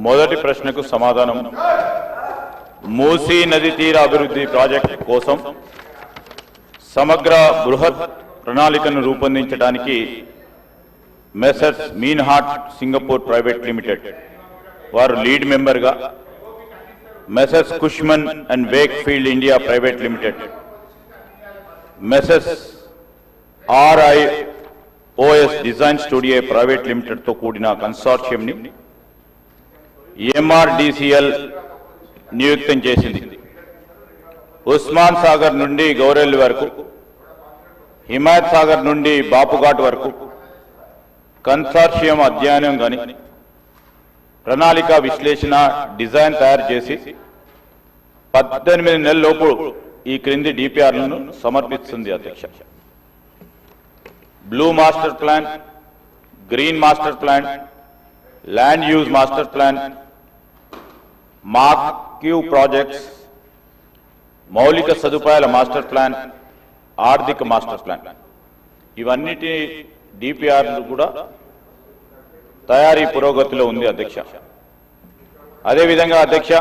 మొదటి ప్రశ్నకు సమాధానం. మూసీ నది తీర అభివృద్ధి ప్రాజెక్టు కోసం సమగ్ర బృహత్ ప్రణాళికను రూపొందించడానికి Messrs Meinhardt Singapore private limited వారు లీడ్ మెంబర్గా, Messrs Cushman and Wakefield India private limited, Messrs RIOS design studio private లిమిటెడ్తో కూడిన కన్సార్షియంని MRDCL నియుక్తం చేసింది. ఉస్మాన్ సాగర్ నుండి గౌరెల్లి వరకు, హిమాయత్ సాగర్ నుండి బాపుఘాట్ వరకు కన్సార్షియం అధ్యయనం కానీ ప్రణాళిక విశ్లేషణ డిజైన్ తయారు చేసి 18 నెలలలోపు ఈ క్రింది DPRలను సమర్పిస్తుంది. అధ్యక్ష, blue master plan, green master plan, land use master plan, marquee projects, మౌలిక సదుపాయాల మాస్టర్ ప్లాన్, ఆర్థిక మాస్టర్ ప్లాన్, ఇవన్నిటి DPRలు కూడా తయారీ పురోగతిలో ఉంది. అధ్యక్ష, అదేవిధంగా అధ్యక్ష,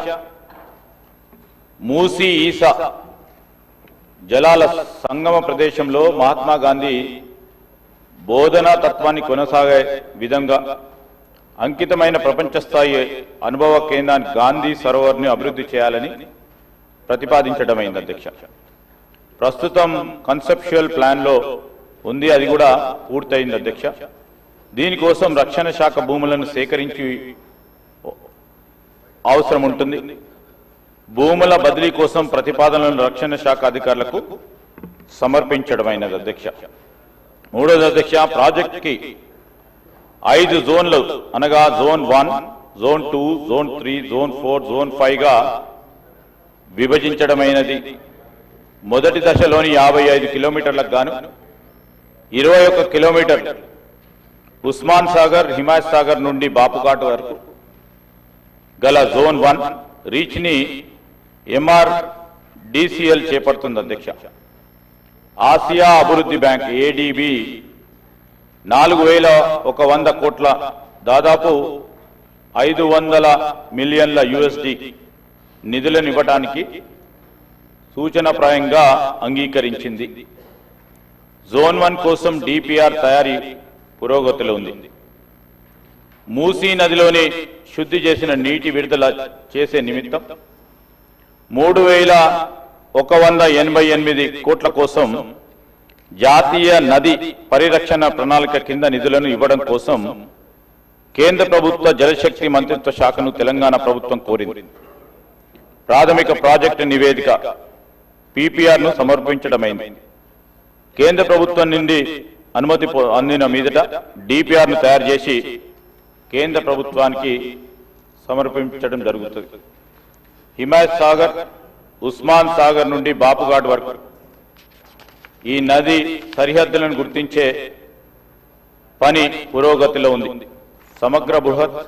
మూసీ ఈసా జలాల సంగమ ప్రదేశంలో మహాత్మా గాంధీ బోధనా తత్వాన్ని కొనసాగే విధంగా అంకితమైన ప్రపంచ స్థాయి అనుభవ కేంద్రాన్ని గాంధీ సరోవర్ని అభివృద్ధి చేయాలని ప్రతిపాదించడమైంది. అధ్యక్ష, ప్రస్తుతం కన్సెప్చువల్ ప్లాన్లో ఉంది, అది కూడా పూర్తయింది. అధ్యక్ష, దీనికోసం రక్షణ శాఖ భూములను సేకరించి అవసరం ఉంటుంది. భూముల బదిలీ కోసం ప్రతిపాదనలను రక్షణ శాఖ అధికారులకు సమర్పించడమైనది. అధ్యక్ష, మూడోది అధ్యక్ష, ప్రాజెక్టుకి 5 జోన్లు అనగా జోన్ 1, జోన్ 2, జోన్ 3, జోన్ 4, జోన్ 5గా విభజించడమైనది. మొదటి దశలోని 55 కిలోమీటర్లకు గాను 21 కిలోమీటర్లు ఉస్మాన్ సాగర్, హిమాయత్ సాగర్ నుండి బాపుఘాట్ వరకు గల జోన్ 1 రీచ్ ని MRDCL చేపడుతుంది. అధ్యక్ష, ఆసియా అభివృద్ధి బ్యాంక్ ADB 4100 కోట్ల దాదాపు 500 మిలియన్ల USD నిధులను ఇవ్వడానికి సూచనప్రాయంగా అంగీకరించింది. జోన్ 1 కోసం DPR తయారీ పురోగతిలో ఉంది. మూసీ నదిలోని శుద్ధి చేసిన నీటి విడుదల చేసే నిమిత్తం 3188 కోట్ల కోసం జాతీయ నది పరిరక్షణ ప్రణాళిక కింద నిధులను ఇవ్వడం కోసం కేంద్ర ప్రభుత్వ జలశక్తి మంత్రిత్వ శాఖను తెలంగాణ ప్రభుత్వం కోరింది. ప్రాథమిక ప్రాజెక్టు నివేదిక PPRను సమర్పించడమైంది. కేంద్ర ప్రభుత్వం నుండి అనుమతి అందిన మీదట DPRను తయారు చేసి కేంద్ర ప్రభుత్వానికి సమర్పించడం జరుగుతుంది. హిమాయత్ సాగర్, ఉస్మాన్ సాగర్ నుండి బాపుఘాట్ వరకు ఈ నది సరిహద్దులను గుర్తించే పని పురోగతిలో ఉంది. సమగ్ర బృహత్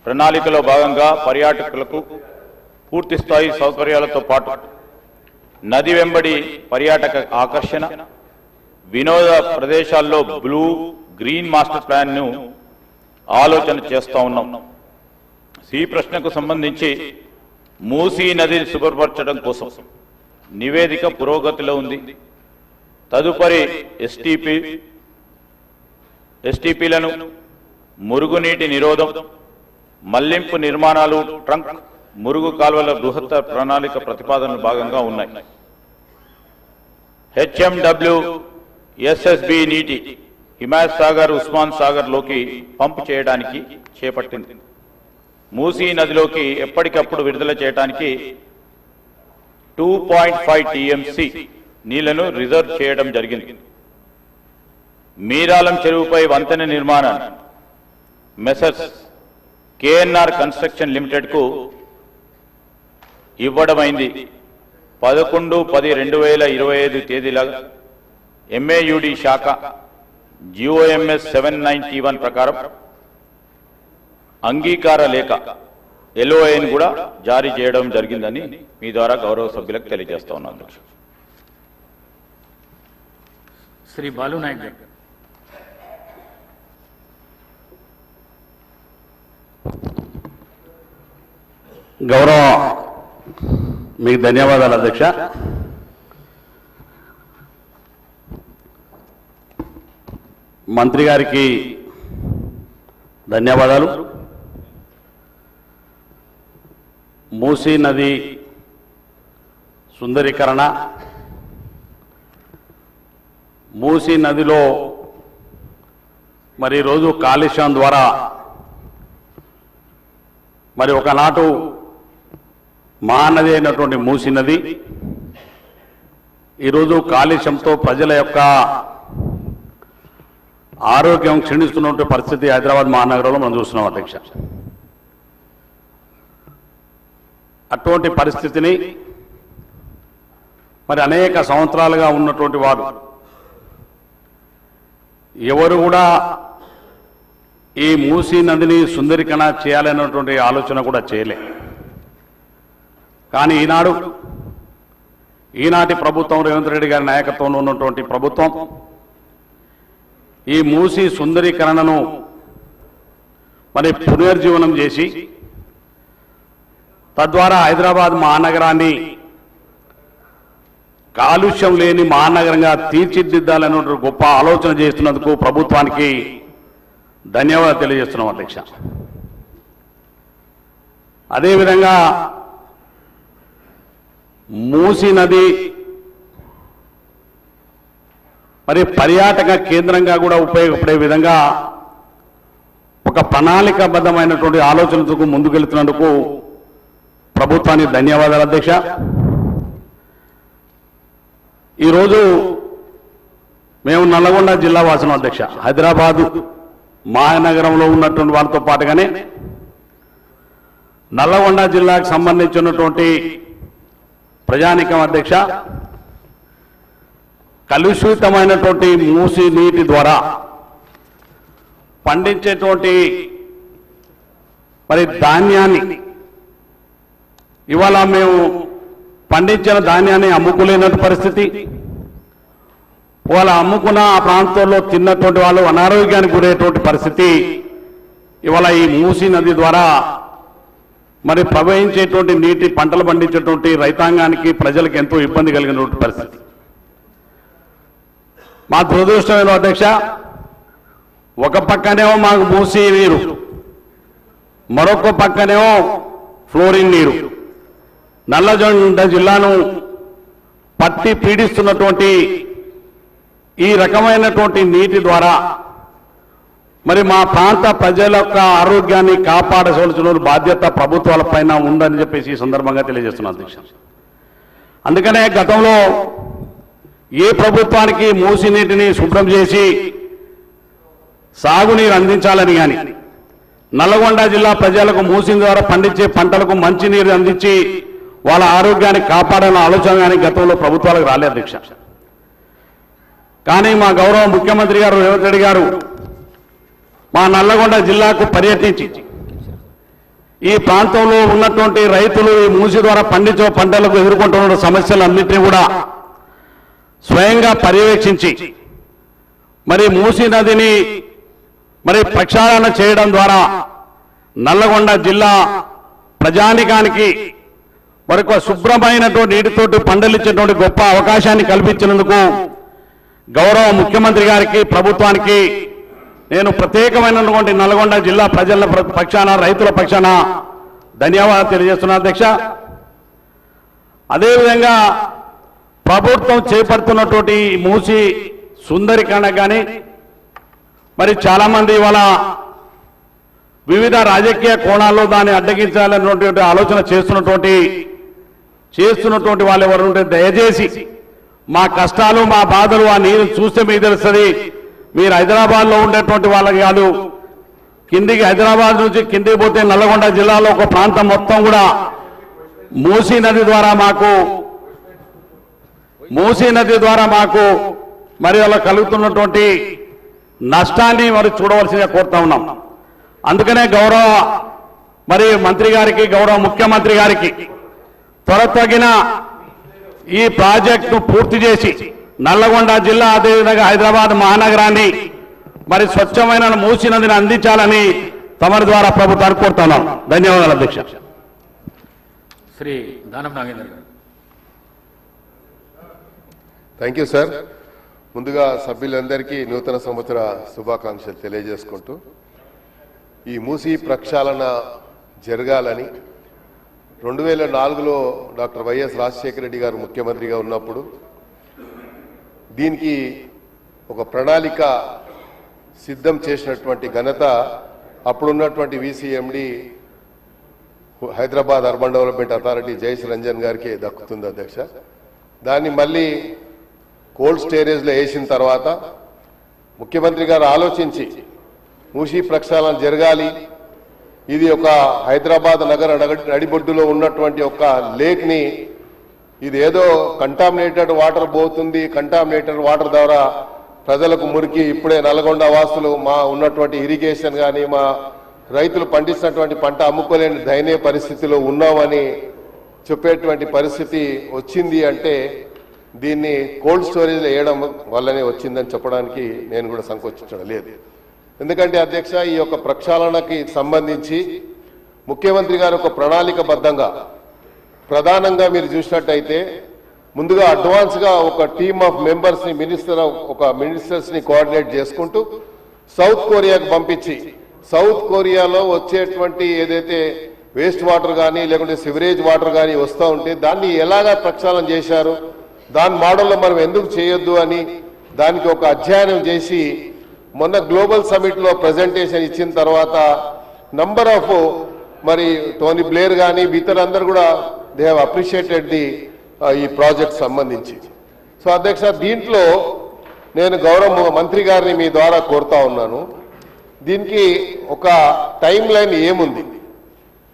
ప్రణాళికలో భాగంగా పర్యాటకులకు పూర్తి స్థాయి సౌకర్యాలతో పాటు నది వెంబడి పర్యాటక ఆకర్షణ, వినోద ప్రదేశాల్లో బ్లూ గ్రీన్ మాస్టర్ ప్లాన్ను ఆలోచన చేస్తూ ఉన్నాం. ఈ ప్రశ్నకు సంబంధించి మూసీ నదిని శుభ్రపరచడం కోసం నివేదిక పురోగతిలో ఉంది. తదుపరి STPలను, మురుగునీటి నిరోధం, మళ్లింపు నిర్మాణాలు, ట్రంక్ మురుగు కాలువల బృహత్ ప్రణాళిక ప్రతిపాదనలు భాగంగా ఉన్నాయి. HMW SSB నీటి హిమాయత్ సాగర్, ఉస్మాన్ సాగర్ లోకి పంపు చేయడానికి చేపట్టింది. మూసీ నదిలోకి ఎప్పటికప్పుడు విడుదల చేయడానికి 2.5 TMC నీళ్లను రిజర్వ్ చేయడం జరిగింది. మీరాలం చెరువుపై వంతెన నిర్మాణాన్ని మెసర్స్ KNR కన్స్ట్రక్షన్ లిమిటెడ్కు ఇవ్వడమైంది. 11/10/2025 తేదీల MAUD శాఖ GOMS 791 ప్రకారం అంగీకార లేఖ LOAని కూడా జారీ చేయడం జరిగిందని మీ ద్వారా గౌరవ సభ్యులకు తెలియజేస్తా ఉన్నాను. శ్రీ బాలు నాయక్ గారు. గౌరవ మీకు ధన్యవాదాలు అధ్యక్ష. మంత్రి గారికి ధన్యవాదాలు. మూసీ నది సుందరీకరణ, మూసీ నదిలో మరి రోజు కాలుష్యం ద్వారా మరి ఒకనాటు మహానది అయినటువంటి మూసీ నది ఈరోజు కాలుష్యంతో ప్రజల యొక్క ఆరోగ్యం క్షీణిస్తున్నటువంటి పరిస్థితి హైదరాబాద్ మహానగరంలో మనం చూస్తున్నాం అధ్యక్ష. అటువంటి పరిస్థితిని మరి అనేక సంవత్సరాలుగా ఉన్నటువంటి వారు ఎవరు కూడా ఈ మూసీ నదిని సుందరీకరణ చేయాలనేటువంటి ఆలోచన కూడా చేయలే. కానీ ఈనాటి ప్రభుత్వం, రేవంత్ రెడ్డి గారి నాయకత్వంలో ఉన్నటువంటి ప్రభుత్వం ఈ మూసీ సుందరీకరణను మరి పునర్జీవనం చేసి తద్వారా హైదరాబాద్ మహానగరాన్ని కాలుష్యం లేని మహానగరంగా తీర్చిదిద్దాలనే గొప్ప ఆలోచన చేస్తున్నందుకు ప్రభుత్వానికి ధన్యవాదాలు తెలియజేస్తున్నాం అధ్యక్ష. అదేవిధంగా మూసీ నది మరి పర్యాటక కేంద్రంగా కూడా ఉపయోగపడే విధంగా ఒక ప్రణాళికాబద్ధమైనటువంటి ఆలోచనతో ముందుకెళ్తున్నందుకు ప్రభుత్వానికి ధన్యవాదాలు అధ్యక్ష. ఈరోజు మేము నల్లగొండ జిల్లా వాసులం అధ్యక్ష. హైదరాబాదు మహానగరంలో ఉన్నటువంటి వాళ్ళతో పాటుగానే నల్లగొండ జిల్లాకు సంబంధించినటువంటి ప్రజానికం అధ్యక్ష, కలుషితమైనటువంటి మూసీ నీటి ద్వారా పండించేటువంటి మరి ధాన్యాన్ని ఇవాళ మేము పండించిన ధాన్యాన్ని అమ్ముకోలేనటువంటి పరిస్థితి, ఇవాళ అమ్ముకున్న ఆ ప్రాంతంలో తిన్నటువంటి వాళ్ళు అనారోగ్యానికి గురయ్యేటువంటి పరిస్థితి ఇవాళ ఈ మూసీ నది ద్వారా మరి ప్రవహించేటువంటి నీటి పంటలు పండించేటువంటి రైతాంగానికి ప్రజలకు ఎంతో ఇబ్బంది కలిగినటువంటి పరిస్థితి. మా దురదృష్టమైన అధ్యక్ష, ఒక పక్కనేమో మాకు మూసీ నీరు, మరొక పక్కనేమో ఫ్లోరిన్ నీరు నల్లగొండ జిల్లాను పట్టి పీడిస్తున్నటువంటి ఈ రకమైనటువంటి నీటి ద్వారా మరి మా ప్రాంత ప్రజల యొక్క ఆరోగ్యాన్ని కాపాడవలసిన బాధ్యత ప్రభుత్వాల పైన ఉందని చెప్పేసి ఈ సందర్భంగా తెలియజేస్తున్నాను అధ్యక్ష. అందుకనే గతంలో ఏ ప్రభుత్వానికి మూసీ నీటిని శుభ్రం చేసి సాగునీరు అందించాలని కానీ నల్లగొండ జిల్లా ప్రజలకు మూసీ ద్వారా పండించే పంటలకు మంచినీరు అందించి వాళ్ళ ఆరోగ్యాన్ని కాపాడాలన్న ఆలోచన కానీ గతంలో ప్రభుత్వాలకు రాలేదు అధ్యక్ష. కానీ మా గౌరవ ముఖ్యమంత్రి గారు రేవంత్ రెడ్డి గారు మా నల్లగొండ జిల్లాకు పర్యటించి ఈ ప్రాంతంలో ఉన్నటువంటి రైతులు ఈ మూసీ ద్వారా పండించే పంటలకు ఎదుర్కొంటున్న సమస్యలన్నింటినీ కూడా స్వయంగా పర్యవేక్షించి మరి మూసీ నదిని మరి ప్రక్షాళన చేయడం ద్వారా నల్లగొండ జిల్లా ప్రజానికానికి మరొక శుభ్రమైనటువంటి నీటితోటి పంటలిచ్చేటువంటి గొప్ప అవకాశాన్ని కల్పించినందుకు గౌరవ ముఖ్యమంత్రి గారికి, ప్రభుత్వానికి నేను ప్రత్యేకమైనటువంటి నల్గొండ జిల్లా ప్రజల పక్షాన, రైతుల పక్షాన ధన్యవాదాలు తెలియజేస్తున్నాను అధ్యక్ష. అదేవిధంగా ప్రభుత్వం చేపడుతున్నటువంటి మూసీ సుందరీకరణ కానీ మరి చాలామంది ఇవాళ వివిధ రాజకీయ కోణాల్లో దాన్ని అడ్డగించాలన్నటువంటి ఆలోచన చేస్తున్నటువంటి వాళ్ళు ఎవరు ఉంటే దయచేసి మా కష్టాలు, మా బాధలు, ఆ నీరు చూస్తే మీకు తెలుస్తుంది. మీరు హైదరాబాద్లో ఉండేటువంటి వాళ్ళకి కాదు, కిందికి హైదరాబాద్ నుంచి కిందికి పోతే నల్లగొండ జిల్లాలో ఒక ప్రాంతం మొత్తం కూడా మూసీ నది ద్వారా మాకు మరి అలా కలుగుతున్నటువంటి నష్టాన్ని మరి చూడవలసిందిగా కోరుతా ఉన్నాం. అందుకనే గౌరవ మరి మంత్రి గారికి, గౌరవ ముఖ్యమంత్రి గారికి త్వరతగిన ఈ ప్రాజెక్టు పూర్తి చేసి నల్లగొండ జిల్లా అదేవిధంగా హైదరాబాద్ మహానగరాన్ని మరి స్వచ్ఛమైన మూసీ నదిని అందించాలని తమరి ద్వారా ప్రభుత్వాన్ని కోరుతున్నాం. ధన్యవాదాలు అధ్యక్ష. శ్రీ దానం నాగేందర్ గారు. Thank you sir. ముందుగా సభ్యులందరికీ నూతన సంవత్సర శుభాకాంక్షలు తెలియజేసుకుంటూ ఈ మూసీ ప్రక్షాళన జరగాలని 2004లో డాక్టర్ వైఎస్ రాజశేఖర రెడ్డి గారు ముఖ్యమంత్రిగా ఉన్నప్పుడు దీనికి ఒక ప్రణాళిక సిద్ధం చేసినటువంటి ఘనత అప్పుడున్నటువంటి VC MD Hyderabad urban development authority Jayesh Ranjan గారికి దక్కుతుంది అధ్యక్ష. దాన్ని మళ్ళీ కోల్డ్ స్టోరేజ్లో వేసిన తర్వాత ముఖ్యమంత్రి గారు ఆలోచించి మూసీ ప్రక్షాళన జరగాలి, ఇది ఒక హైదరాబాద్ నగర నడిబొడ్డులో ఉన్నటువంటి ఒక లేక్ని ఇది ఏదో కంటామినేటెడ్ వాటర్ పోతుంది, కంటామినేటెడ్ వాటర్ ద్వారా ప్రజలకు మురికి, ఇప్పుడే నల్గొండ వాసులు మా ఉన్నటువంటి ఇరిగేషన్ కానీ మా రైతులు పండిస్తున్నటువంటి పంట అమ్ముకోలేని దయనీయ పరిస్థితిలో ఉన్నామని చెప్పేటువంటి పరిస్థితి వచ్చింది. అంటే దీన్ని కోల్డ్ స్టోరేజ్లో వేయడం వల్లనే వచ్చిందని చెప్పడానికి నేను కూడా సంకోచించడం లేదు. ఎందుకంటే అధ్యక్ష, ఈ యొక్క ప్రక్షాళనకి సంబంధించి ముఖ్యమంత్రి గారు ఒక ప్రణాళికబద్ధంగా ప్రధానంగా మీరు చూసినట్టయితే ముందుగా అడ్వాన్స్గా ఒక టీమ్ ఆఫ్ మెంబర్స్ని మినిస్టర్స్ని కోఆర్డినేట్ చేసుకుంటూ సౌత్ కొరియాకు పంపించి సౌత్ కొరియాలో వచ్చేటువంటి ఏదైతే వేస్ట్ వాటర్ కానీ లేకుంటే సివరేజ్ వాటర్ కానీ వస్తూ ఉంటే దాన్ని ఎలాగా ప్రక్షాళన చేశారు, దాని మోడల్లో మనం ఎందుకు చేయొద్దు అని దానికి ఒక అధ్యయనం చేసి మొన్న గ్లోబల్ సమిట్లో ప్రజెంటేషన్ ఇచ్చిన తర్వాత నంబర్ ఆఫ్ మరి టోనీ బ్లేర్ కానీ ఇతరులందరూ కూడా దే హ్యావ్ అప్రిషియేటెడ్ ఈ ప్రాజెక్ట్ సంబంధించి. సో అధ్యక్ష, దీంట్లో నేను గౌరవ మంత్రి గారిని మీ ద్వారా కోరుతా ఉన్నాను, దీనికి ఒక టైం లైన్ ఏముంది?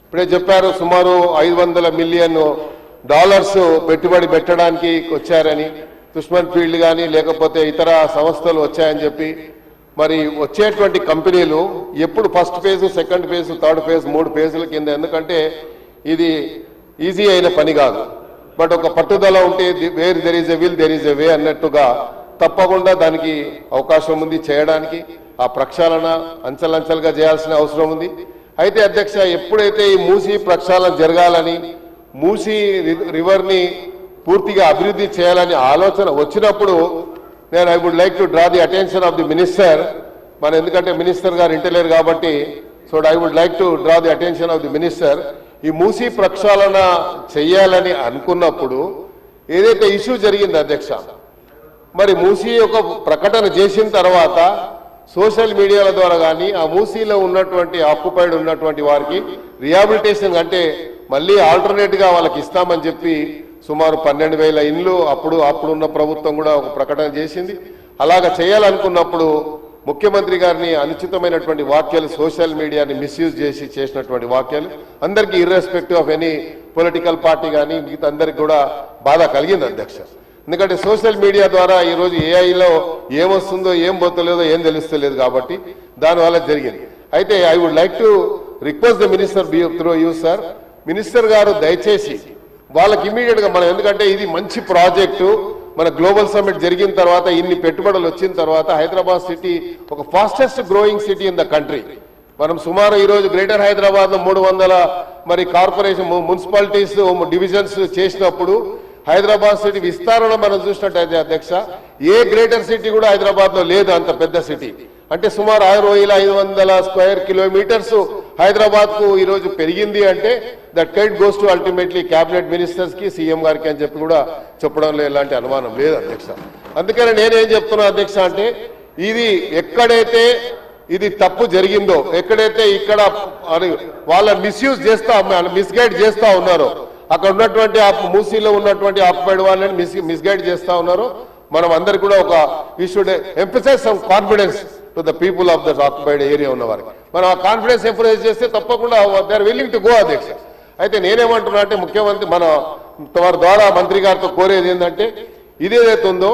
ఇప్పుడే చెప్పారు సుమారు $500 మిలియన్ పెట్టుబడి పెట్టడానికి వచ్చారని, దుష్మన్ ఫీల్డ్ కానీ లేకపోతే ఇతర సంస్థలు వచ్చాయని చెప్పి. మరి వచ్చేటువంటి కంపెనీలు ఎప్పుడు first phase, second phase, third phase, 3 ఫేజుల కింద, ఎందుకంటే ఇది ఈజీ అయిన పని కాదు. బట్ ఒక పట్టుదల ఉంటే where there is a will there is a way అన్నట్టుగా తప్పకుండా దానికి అవకాశం ఉంది చేయడానికి. ఆ ప్రక్షాళన అంచెలంచెలుగా చేయాల్సిన అవసరం ఉంది. అయితే అధ్యక్ష, ఎప్పుడైతే ఈ మూసీ ప్రక్షాళన జరగాలని, మూసీ రివర్ని పూర్తిగా అభివృద్ధి చేయాలని ఆలోచన వచ్చినప్పుడు నేను I would like to draw the attention of the minister. ఎందుకంటే మినిస్టర్ గారు ఇంటలేరు కాబట్టి, so I would like to draw the attention of the minister. ఈ మూసీ ప్రక్షాళన చెయ్యాలని అనుకున్నప్పుడు ఏదైతే ఇష్యూ జరిగింది అధ్యక్ష, మరి మూసీ ఒక ప్రకటన చేసిన తర్వాత సోషల్ మీడియాల ద్వారా కానీ ఆ మూసీలో ఉన్నటువంటి ఆక్యుపైడ్ ఉన్నటువంటి వారికి రిహాబిలిటేషన్ అంటే మళ్ళీ ఆల్టర్నేట్గా వాళ్ళకి ఇస్తామని చెప్పి సుమారు 12,000 ఇండ్లు అప్పుడున్న ప్రభుత్వం కూడా ఒక ప్రకటన చేసింది. అలాగ చేయాలనుకున్నప్పుడు ముఖ్యమంత్రి గారిని అనుచితమైనటువంటి వాక్యాలు, సోషల్ మీడియాని మిస్యూజ్ చేసి చేసినటువంటి వాక్యాలు అందరికీ irrespective of any political party కానీ మిగతా అందరికి కూడా బాధ కలిగింది అధ్యక్ష. ఎందుకంటే సోషల్ మీడియా ద్వారా ఈరోజు ఏఐలో ఏమొస్తుందో ఏం పోతలేదో ఏం తెలుస్తలేదు కాబట్టి దానివల్ల జరిగింది. అయితే I would like to request the minister through you sir, minister గారు దయచేసి వాళ్ళకి ఇమీడియట్ గా మనం, ఎందుకంటే ఇది మంచి ప్రాజెక్టు, మన గ్లోబల్ సమ్మిట్ జరిగిన తర్వాత ఇన్ని పెట్టుబడులు వచ్చిన తర్వాత హైదరాబాద్ సిటీ ఒక fastest growing city in the country. మనం సుమారు ఈరోజు గ్రేటర్ హైదరాబాద్ లో 300 మరి కార్పొరేషన్ మున్సిపాలిటీస్ డివిజన్స్ చేసినప్పుడు హైదరాబాద్ సిటీ విస్తరణ మనం చూసినట్టయితే అధ్యక్ష, ఏ గ్రేటర్ సిటీ కూడా హైదరాబాద్ లో లేదు అంత పెద్ద సిటీ. అంటే సుమారు 6,500 స్క్వేర్ కిలోమీటర్స్ హైదరాబాద్ కు ఈరోజు పెరిగింది. అంటే that credit goes to ultimately cabinet ministers కి, సీఎం గారికి అని చెప్పి కూడా చెప్పడంలో ఎలాంటి అనుమానం లేదు అధ్యక్ష. అందుకని నేనేం చెప్తున్నా అధ్యక్ష అంటే, ఇది ఎక్కడైతే ఇది తప్పు జరిగిందో, ఎక్కడైతే ఇక్కడ వాళ్ళ మిస్యూజ్ మిస్గైడ్ చేస్తా ఉన్నారో, అక్కడ ఉన్నటువంటి మూసీలో ఉన్నటువంటి ఆక్యుపైడ్ వాళ్ళని మిస్గైడ్ చేస్తా ఉన్నారు. మనం అందరికి కూడా ఒక we should emphasize some confidence to the people of the occupied area ఉన్న వారికి. మనం ఆ కాన్ఫిడెన్స్ ఎంఫసైజ్ చేస్తే తప్పకుండా they are willing to go అధ్యక్ష. అయితే నేనేమంటున్నా అంటే, ముఖ్యమంత్రి మన వారి ద్వారా మంత్రి గారితో కోరేది ఏంటంటే, ఇదేదైతే ఉందో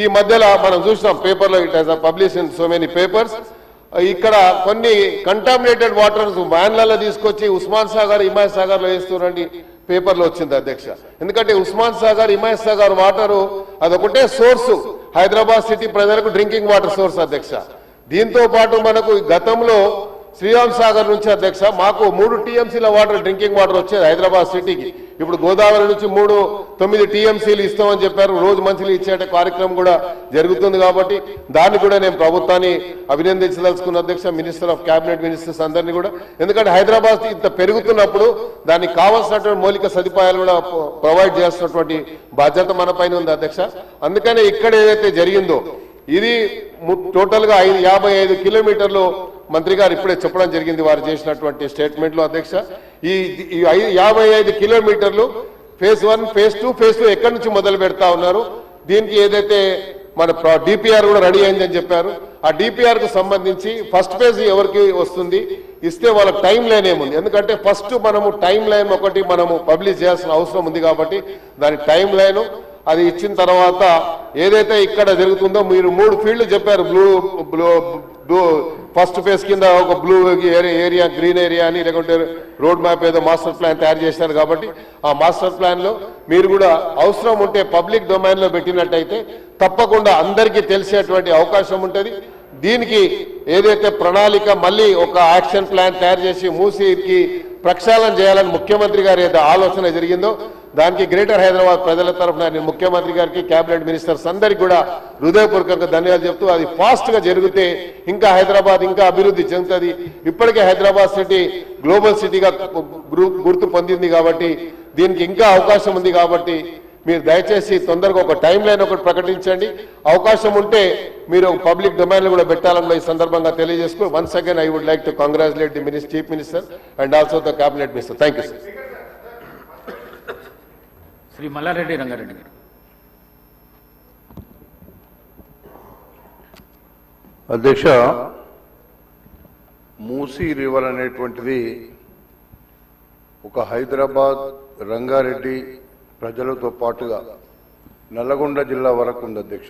ఈ మధ్యలో మనం చూసినాం పేపర్లో, it has publish in so many papers, ఇక్కడ కొన్ని కంటామినేటెడ్ వాటర్స్ వ్యాన్లలో తీసుకొచ్చి ఉస్మాన్ సాగర్, హిమాయత్ సాగర్ లో వేస్తున్నారండి పేపర్లో వచ్చింది అధ్యక్ష. ఎందుకంటే ఉస్మాన్ సాగర్, హిమాయత్ సాగర్ వాటరు అదొకటే సోర్సు హైదరాబాద్ సిటీ ప్రజలకు డ్రింకింగ్ వాటర్ సోర్స్ అధ్యక్ష. దీంతో పాటు మనకు గతంలో శ్రీరామ్ సాగర్ నుంచి అధ్యక్ష మాకు 3 టీఎంసీల వాటర్ డ్రింకింగ్ వాటర్ వచ్చేది హైదరాబాద్ సిటీకి. ఇప్పుడు గోదావరి నుంచి 9 టీఎంసీలు ఇస్తామని చెప్పారు. రోజు మంచిలు ఇచ్చే కార్యక్రమం కూడా జరుగుతుంది. కాబట్టి దాన్ని కూడా నేను ప్రభుత్వాన్ని అభినందించదలుచుకున్న అధ్యక్ష, మినిస్టర్ ఆఫ్ క్యాబినెట్ మినిస్టర్స్ అందరినీ కూడా. ఎందుకంటే హైదరాబాద్ ఇంత పెరుగుతున్నప్పుడు దానికి కావాల్సినటువంటి మౌలిక సదుపాయాలు కూడా ప్రొవైడ్ చేస్తున్నటువంటి బాధ్యత మన పైన ఉంది అధ్యక్ష. అందుకనే ఇక్కడ ఏదైతే జరిగిందో ఇది టోటల్ గా 55 కిలోమీటర్లు మంత్రి గారు ఇప్పుడే చెప్పడం జరిగింది వారు చేసినటువంటి స్టేట్మెంట్ లో అధ్యక్ష. ఈ 55 కిలోమీటర్లు ఫేజ్ 1, ఫేజ్ 2, ఫేజ్ 2 ఎక్కడి నుంచి మొదలు పెడతా ఉన్నారు. దీనికి ఏదైతే మన డిపిఆర్ కూడా రెడీ అయిందని చెప్పారు. ఆ డిపిఆర్ కు సంబంధించి ఫస్ట్ ఫేజ్ ఎవరికి వస్తుంది, ఇస్తే వాళ్ళకి టైం లైన్ ఏముంది. ఎందుకంటే ఫస్ట్ మనము టైం లైన్ ఒకటి మనము పబ్లిష్ చేయాల్సిన అవసరం ఉంది. కాబట్టి దాని టైం లైన్ అది ఇచ్చిన తర్వాత ఏదైతే ఇక్కడ జరుగుతుందో మీరు 3 ఫీల్డ్లు చెప్పారు. బ్లూ ఫస్ట్ ఫేజ్ కింద ఒక బ్లూ ఏరియా, గ్రీన్ ఏరియా అని, లేకుంటే రోడ్ మ్యాప్ ఏదో మాస్టర్ ప్లాన్ తయారు చేశారు. కాబట్టి ఆ మాస్టర్ ప్లాన్ లో మీరు కూడా అవసరం ఉంటే పబ్లిక్ డొమైన్ లో పెట్టినట్టయితే తప్పకుండా అందరికీ తెలిసేటువంటి అవకాశం ఉంటుంది. దీనికి ఏదైతే ప్రణాళిక మళ్ళీ ఒక యాక్షన్ ప్లాన్ తయారు చేసి మూసీకి ప్రక్షాళన చేయాలని ముఖ్యమంత్రి గారు ఏదో ఆలోచన జరిగిందో దానికి గ్రేటర్ హైదరాబాద్ ప్రజల తరఫున నేను ముఖ్యమంత్రి గారికి, కేబినెట్ మినిస్టర్స్ అందరికీ కూడా హృదయపూర్వకంగా ధన్యవాదాలు చెప్తూ అది ఫాస్ట్ గా జరిగితే ఇంకా హైదరాబాద్ ఇంకా అభివృద్ధి చెందుతుంది. ఇప్పటికే హైదరాబాద్ సిటీ గ్లోబల్ సిటీగా గుర్తు పొందింది. కాబట్టి దీనికి ఇంకా అవకాశం ఉంది. కాబట్టి మీరు దయచేసి తొందరగా ఒక టైం లైన్ ఒకటి ప్రకటించండి. అవకాశం ఉంటే మీరు పబ్లిక్ డొమైన్ లో కూడా పెట్టాలని ఈ సందర్భంగా తెలియజేసుకుని once again I would like to congratulate the chief minister and also the cabinet minister. Thank you sir. Shri Mallareddy Rangareddy గారు. అధ్యక్ష, మూసీ రివర్ అనేటువంటిది ఒక హైదరాబాద్, రంగారెడ్డి ప్రజలతో పాటుగా నల్లగొండ జిల్లా వరకు ఉంది అధ్యక్ష.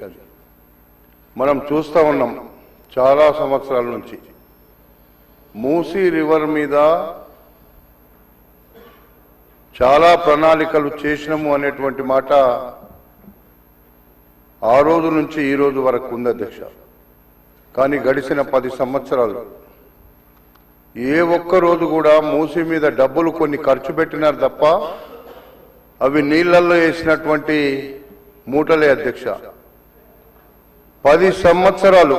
మనం చూస్తూ ఉన్నాం చాలా సంవత్సరాల నుంచి మూసీ రివర్ మీద చాలా ప్రణాళికలు చేసినాము అనేటువంటి మాట ఆ రోజు నుంచి ఈ రోజు వరకు ఉంది అధ్యక్ష. కానీ గడిచిన 10 సంవత్సరాలు ఏ ఒక్క రోజు కూడా మూసీ మీద డబ్బులు కొన్ని ఖర్చు పెట్టినారు తప్ప అవి నీళ్లలో వేసినటువంటి మూటలే అధ్యక్ష. 10 సంవత్సరాలు